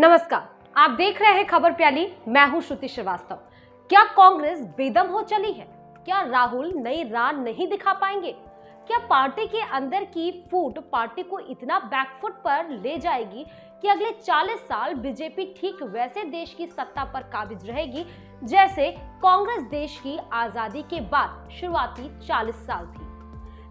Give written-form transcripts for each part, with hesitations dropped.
नमस्कार, आप देख रहे हैं खबर प्याली। मैं हूं श्रुति श्रीवास्तव। क्या कांग्रेस बेदम हो चली है? क्या राहुल नई राह नहीं दिखा पाएंगे? क्या पार्टी के अंदर की फूट पार्टी को इतना बैकफुट पर ले जाएगी कि अगले 40 साल बीजेपी ठीक वैसे देश की सत्ता पर काबिज रहेगी जैसे कांग्रेस देश की आजादी के बाद शुरुआती 40 साल थी?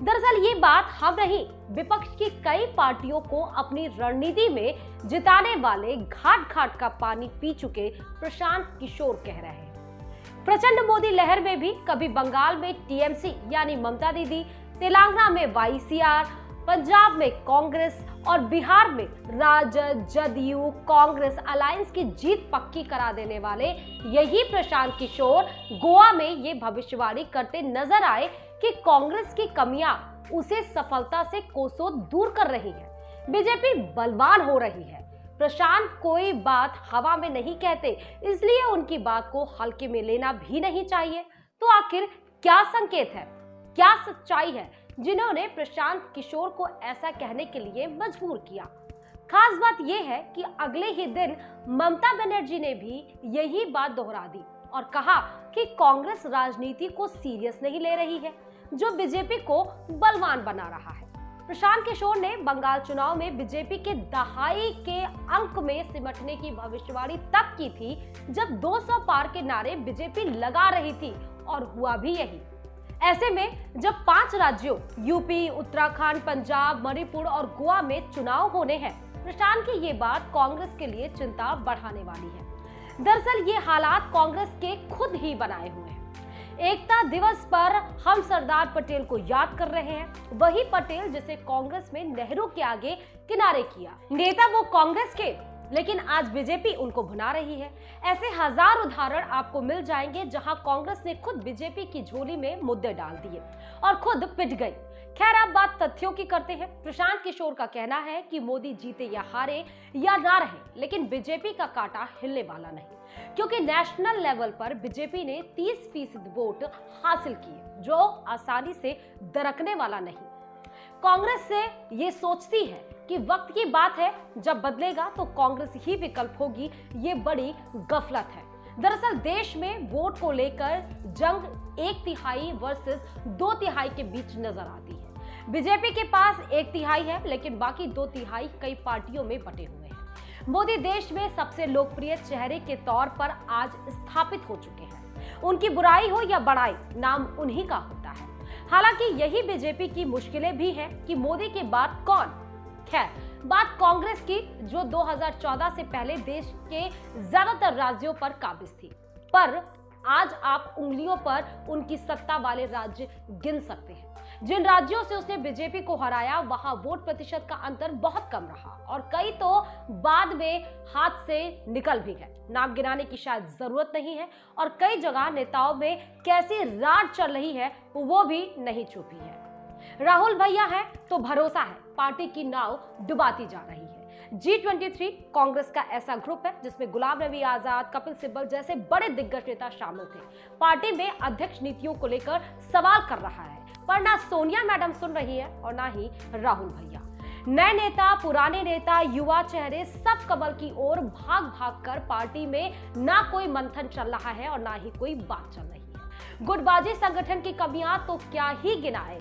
दरअसल ये बात हम नहीं, विपक्ष की कई पार्टियों को अपनी रणनीति में जिताने वाले घाट घाट का पानी पी चुके प्रशांत किशोर कह रहे हैं। प्रचंड मोदी लहर में भी कभी बंगाल में टीएमसी यानी ममता दीदी, तेलंगाना में वाईसीआर, पंजाब में कांग्रेस और बिहार में राजद, जदयू, कांग्रेस अलायंस की जीत पक्की करा देने वाले यही प्रशांत किशोर गोवा में ये भविष्यवाणी करते नजर आए कि कांग्रेस की कमियां उसे सफलता से कोसों दूर कर रही है, बीजेपी बलवान हो रही है। प्रशांत कोई बात हवा में नहीं कहते, इसलिए उनकी बात को हल्के में लेना भी नहीं चाहिए। तो आखिर क्या संकेत है, क्या सच्चाई है जिन्होंने प्रशांत किशोर को ऐसा कहने के लिए मजबूर किया? खास बात यह है कि अगले ही दिन ममता बनर्जी ने भी यही बात दोहरा दी और कहा कि कांग्रेस राजनीति को सीरियस नहीं ले रही है, जो बीजेपी को बलवान बना रहा है। प्रशांत किशोर ने बंगाल चुनाव में बीजेपी के दहाई के अंक में सिमटने की भविष्यवाणी तब की थी जब 200 पार के नारे बीजेपी लगा रही थी, और हुआ भी यही। ऐसे में जब 5 राज्यों यूपी, उत्तराखंड, पंजाब, मणिपुर और गोवा में चुनाव होने हैं, प्रशांत की ये बात कांग्रेस के लिए चिंता बढ़ाने वाली है। दरअसल ये हालात कांग्रेस के खुद ही बनाए हुए हैं। एकता दिवस पर हम सरदार पटेल को याद कर रहे हैं, वही पटेल जिसे कांग्रेस में नेहरू के आगे किनारे किया। नेता वो कांग्रेस के, लेकिन आज बीजेपी उनको भुना रही है। ऐसे हजार उदाहरण आपको मिल जाएंगे जहां कांग्रेस ने खुद बीजेपी की झोली में मुद्दे डाल दिए और खुद पिट गई। खैर, अब बात तथ्यों की करते हैं। प्रशांत किशोर का कहना है कि मोदी जीते या हारे या ना रहे, लेकिन बीजेपी का कांटा हिलने वाला नहीं, क्योंकि नेशनल लेवल पर बीजेपी ने 30% वोट हासिल किए, जो आसानी से दरकने वाला नहीं। कांग्रेस से ये सोचती है कि वक्त की बात है, जब बदलेगा तो कांग्रेस ही विकल्प होगी, ये बड़ी गफलत है। दरअसल देश में वोट को लेकर जंग 1/3 वर्सेस 2/3 के बीच नजर आती है। बीजेपी के पास 1/3 है, लेकिन बाकी 2/3 कई पार्टियों में बटे हुए हैं। मोदी देश में सबसे लोकप्रिय चेहरे के तौर पर आज स्थापित हो चुके हैं। उनकी बुराई हो या बड़ाई, नाम उन्हीं का होता है। हालांकि यही बीजेपी की मुश्किलें भी हैं कि मोदी के बाद कौन। खैर, बात कांग्रेस की, जो 2014 से पहले देश के ज्यादातर राज्यों पर काबिज थी, पर आज आप उंगलियों पर उनकी सत्ता वाले राज्य गिन सकते हैं। जिन राज्यों से उसने बीजेपी को हराया, वहां वोट प्रतिशत का अंतर बहुत कम रहा और कई तो बाद में हाथ से निकल भी गए। नाम गिनाने की शायद जरूरत नहीं है, और कई जगह नेताओं में कैसी राड चल रही है वो भी नहीं छुपी है। राहुल भैया है तो भरोसा है, पार्टी की नाव डुबाती जा रही है। G23 कांग्रेस का ऐसा ग्रुप है जिसमें गुलाम नबी आजाद, कपिल सिब्बल जैसे बड़े दिग्गज नेता शामिल थे। पार्टी में अध्यक्ष नीतियों को लेकर सवाल कर रहा है, पर ना सोनिया मैडम सुन रही है और ना ही राहुल भैया। नए नेता, पुराने नेता, युवा चेहरे सब कमल की ओर भाग भाग कर पार्टी में ना कोई मंथन चल रहा है और ना ही कोई बात चल रही है। गुटबाजी संगठन की कमियां तो क्या ही गिनाए।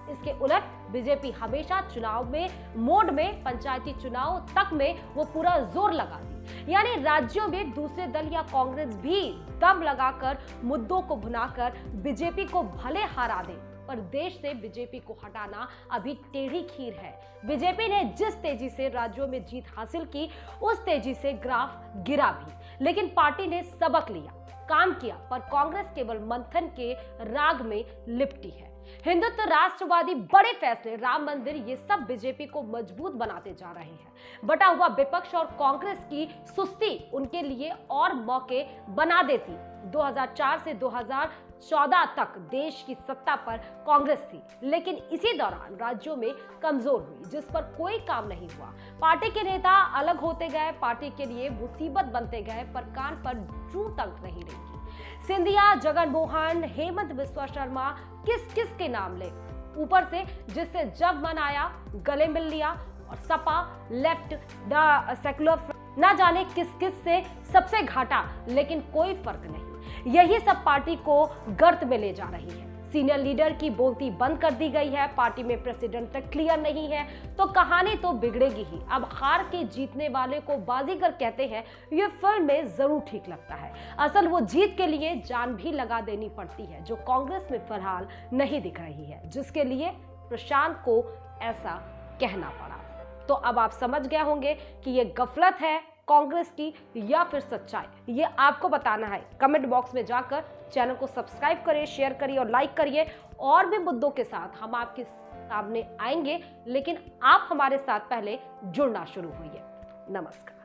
इसके उलट बीजेपी हमेशा चुनाव में मोड में, पंचायती चुनाव तक में वो पूरा जोर लगा दी। यानी राज्यों में दूसरे दल या कांग्रेस भी दम लगाकर मुद्दों को भुनाकर बीजेपी को भले हरा दे, पर देश से बीजेपी को हटाना अभी टेढ़ी खीर है। बीजेपी ने जिस तेजी से राज्यों में जीत हासिल की, उस तेजी से ग्राफ गिरा भी, लेकिन पार्टी ने सबक लिया, काम किया, पर कांग्रेस केवल मंथन के राग में लिपटी है। हिंदुत्व, राष्ट्रवादी बड़े फैसले, राम मंदिर, ये सब बीजेपी को मजबूत बनाते जा रहे हैं। बटा हुआ विपक्ष और कांग्रेस की सुस्ती उनके लिए और मौके बना देती। 2004 से 2014 तक देश की सत्ता पर कांग्रेस थी, लेकिन इसी दौरान राज्यों में कमजोर हुई, जिस पर कोई काम नहीं हुआ। पार्टी के नेता अलग होते गए, पार्टी के लिए मुसीबत बनते गए, पर कान पर जू तक नहीं रही। सिंधिया, जगन मोहन, हेमंत बिस्वा शर्मा, किस किस के नाम ले, ऊपर से जिससे जब मन आया गले मिल लिया, और सपा, लेफ्ट, द सेकुलर ना जाने किस किस से सबसे घाटा, लेकिन कोई फर्क नहीं। यही सब पार्टी को गर्त में ले जा रही है। सीनियर लीडर की बोलती बंद कर दी गई है, पार्टी में प्रेसिडेंट तक क्लियर नहीं है, तो कहानी तो बिगड़ेगी ही। अब हार के जीतने वाले को बाजीगर कहते हैं, ये फिल्म में जरूर ठीक लगता है। असल वो जीत के लिए जान भी लगा देनी पड़ती है, जो कांग्रेस में फिलहाल नहीं दिख रही है, जिसके लिए प्रशांत को ऐसा कहना पड़ा। तो अब आप समझ गए होंगे कि ये गफलत है कांग्रेस की या फिर सच्चाई, ये आपको बताना है। कमेंट बॉक्स में जाकर चैनल को सब्सक्राइब करिए, शेयर करिए और लाइक करिए। और भी मुद्दों के साथ हम आपके सामने आएंगे, लेकिन आप हमारे साथ पहले जुड़ना शुरू होइए। नमस्कार।